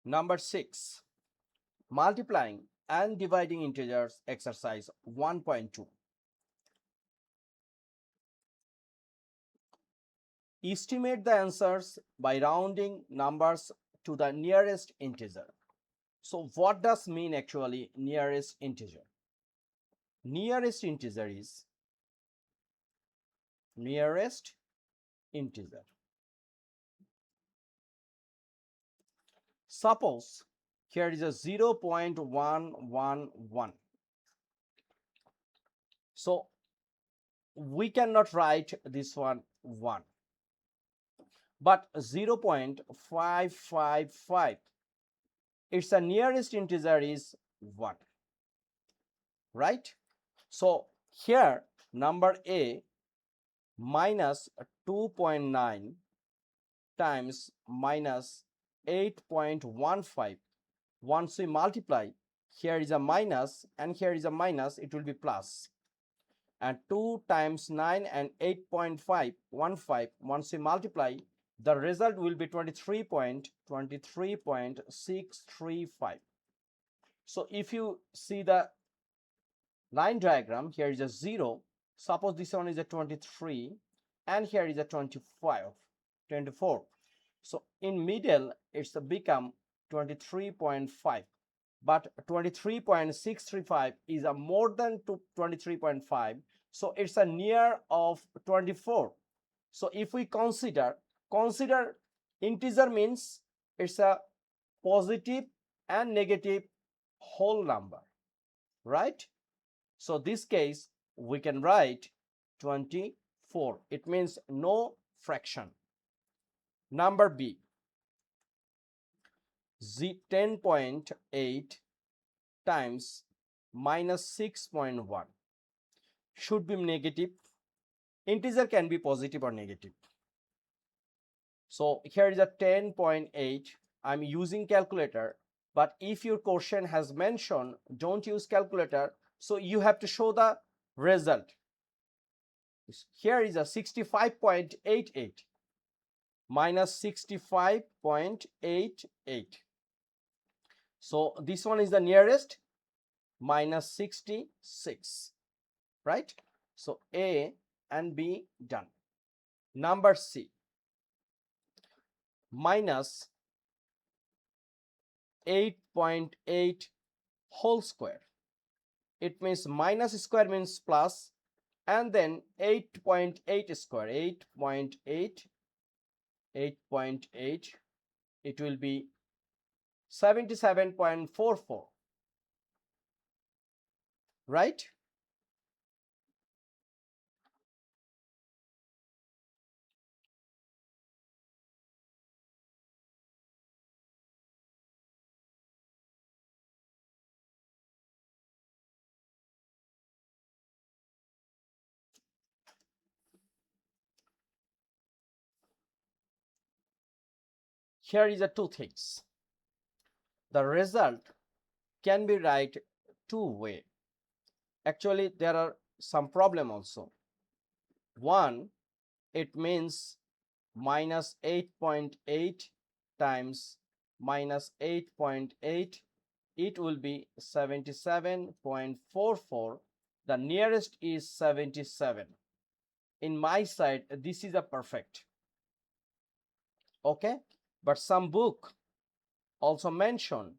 Number 6. Multiplying and dividing integers exercise 1.2. Estimate the answers by rounding numbers to the nearest integer. So what does mean actually nearest integer? Nearest integer is nearest integer. Suppose here is a 0.111. So we cannot write this one 1, but 0.555, its the nearest integer is 1, right? So here number A minus 2.9 times minus 8.15. Once we multiply, here is a minus and here is a minus, it will be plus. And 2 times 9 and 8.515, once we multiply, the result will be 23.635. So if you see the line diagram, here is a 0. Suppose this one is a 23 and here is a 24. So in middle, it's become 23.5. But 23.635 is a more than 23.5. So it's a near of 24. So if we consider integer means it's a positive and negative whole number, right? So this case we can write 24. It means no fraction. Number B, 10.8 times minus 6.1 should be negative. Integer can be positive or negative. So here is a 10.8. I'm using calculator, but if your question has mentioned don't use calculator, so you have to show the result. Here is a 65.88 minus 65.88. So this one is the nearest, minus 66, right? So A and B done. Number C, minus 8.8 whole square. It means minus square means plus, and then 8.8 square, 8.8, it will be 77.44, right? Here is the two things. The result can be write two way. Actually, there are some problem also. One, it means minus 8.8 times minus 8.8, it will be 77.44. The nearest is 77. In my side, this is a perfect. Okay, but some book also mention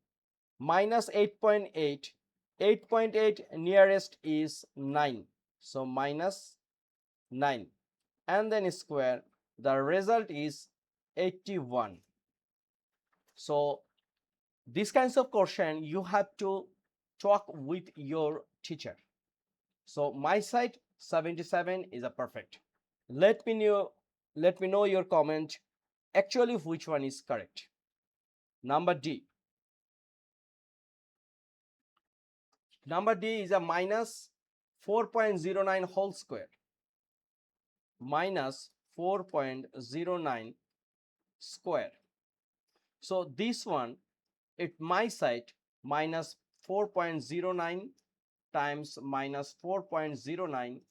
minus 8.8. 8.8 nearest is 9. So minus 9 and then square, the result is 81. So these kinds of question you have to talk with your teacher. So my side 77 is a perfect. Let me know your comment actually which one is correct. Number D. Number D is a minus 4.09 whole square. Minus 4.09 square. So this one, at my side, minus 4.09 times minus 4.09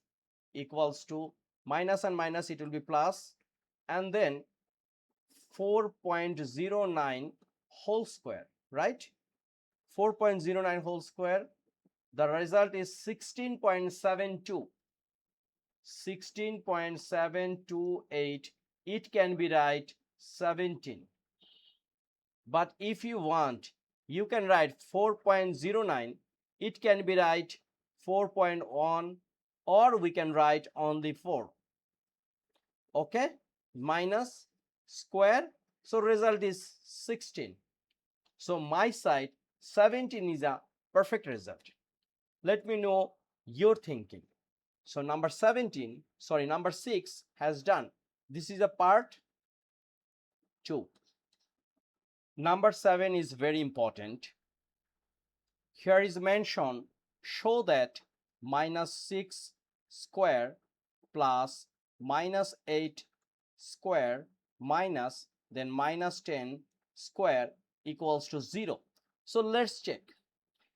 equals to minus and minus, it will be plus, and then 4.09 whole square, right? 4.09 whole square. The result is 16.72. 16.728. It can be right 17. But if you want, you can write 4.09. It can be right 4.1, or we can write only 4. Okay, minus square. So result is 16. So my side 17 is a perfect result. Let me know your thinking. So number 6 has done. This is a part 2. Number 7 is very important. Here is mentioned, show that minus 6 square plus minus 8 square minus then minus 10 square equals to 0. So let's check.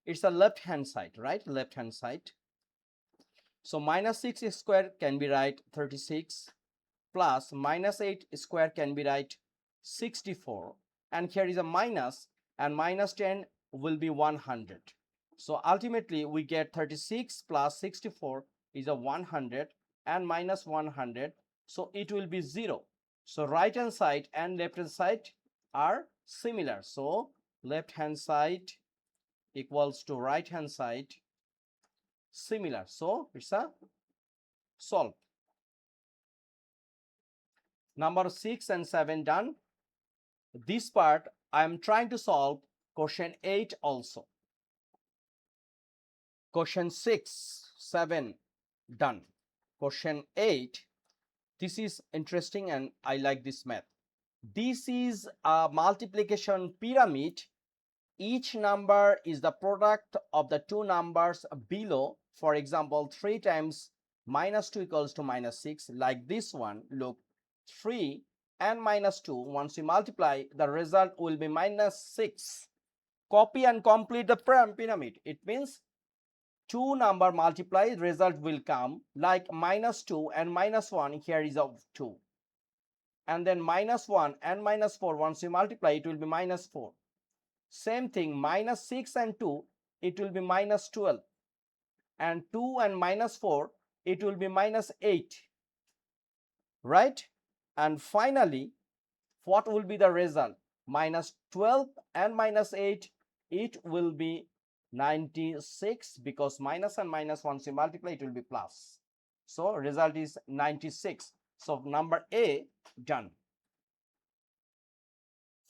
It's a left hand side, right? Left hand side. So minus 6 square can be right 36 plus minus 8 square can be right 64, and here is a minus, and minus 10 will be 100. So ultimately we get 36 plus 64 is a 100 and minus 100, so it will be 0. So right hand side and left hand side are similar, so left hand side equals to right hand side similar, so it's a solve. Number 6 and 7 done. This part I am trying to solve question 8 also. Question 6, 7 done. Question 8, this is interesting and I like this math. This is a multiplication pyramid. Each number is the product of the two numbers below. For example, 3 times minus 2 equals to minus 6. Like this one, look, 3 and minus 2. Once you multiply, the result will be minus 6. Copy and complete the pyramid. It means two number multiplied, result will come like minus 2 and minus 1. Here is of 2. And then minus 1 and minus 4. Once you multiply, it will be minus 4. Same thing, minus 6 and 2, it will be minus 12. And 2 and minus 4, it will be minus 8. Right? And finally, what will be the result? Minus 12 and minus 8, it will be 96, because minus and minus once you multiply, it will be plus. So result is 96. So number A done.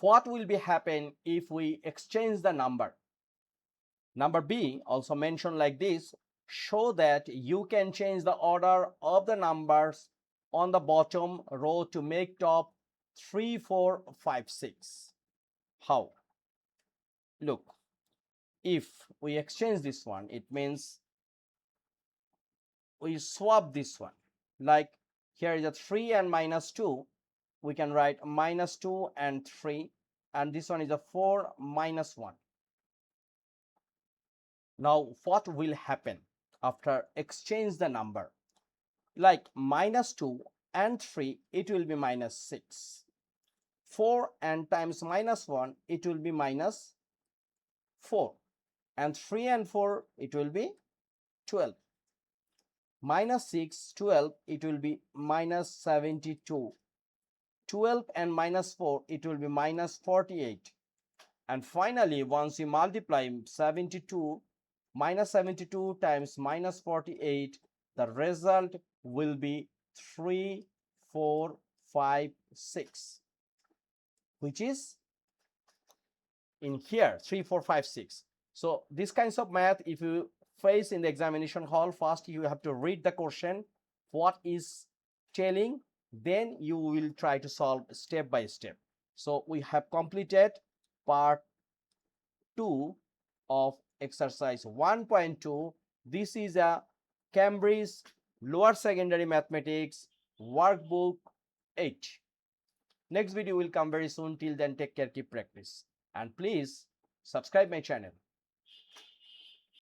What will be happen if we exchange the number? Number B also mentioned like this, show that you can change the order of the numbers on the bottom row to make top 3, 4, 5, 6. How? Look, if we exchange this one, it means we swap this one. Like here is a 3 and minus 2. We can write minus 2 and 3, and this one is a 4 minus 1. Now what will happen after exchange the number? Like minus 2 and 3, it will be minus 6. 4 and times minus 1, it will be minus 4. And 3 and 4, it will be 12. Minus 6, 12, it will be minus 72. 12 and minus 4, it will be minus 48. And finally, once you multiply 72, minus 72 times minus 48, the result will be 3, 4, 5, 6, which is in here 3, 4, 5, 6. So these kinds of math, if you face in the examination hall, first you have to read the question, what is telling, then you will try to solve step by step. So we have completed part 2 of exercise 1.2. This is a Cambridge Lower Secondary Mathematics Workbook 8. Next video will come very soon. Till then, take care, keep practice, and please subscribe my channel.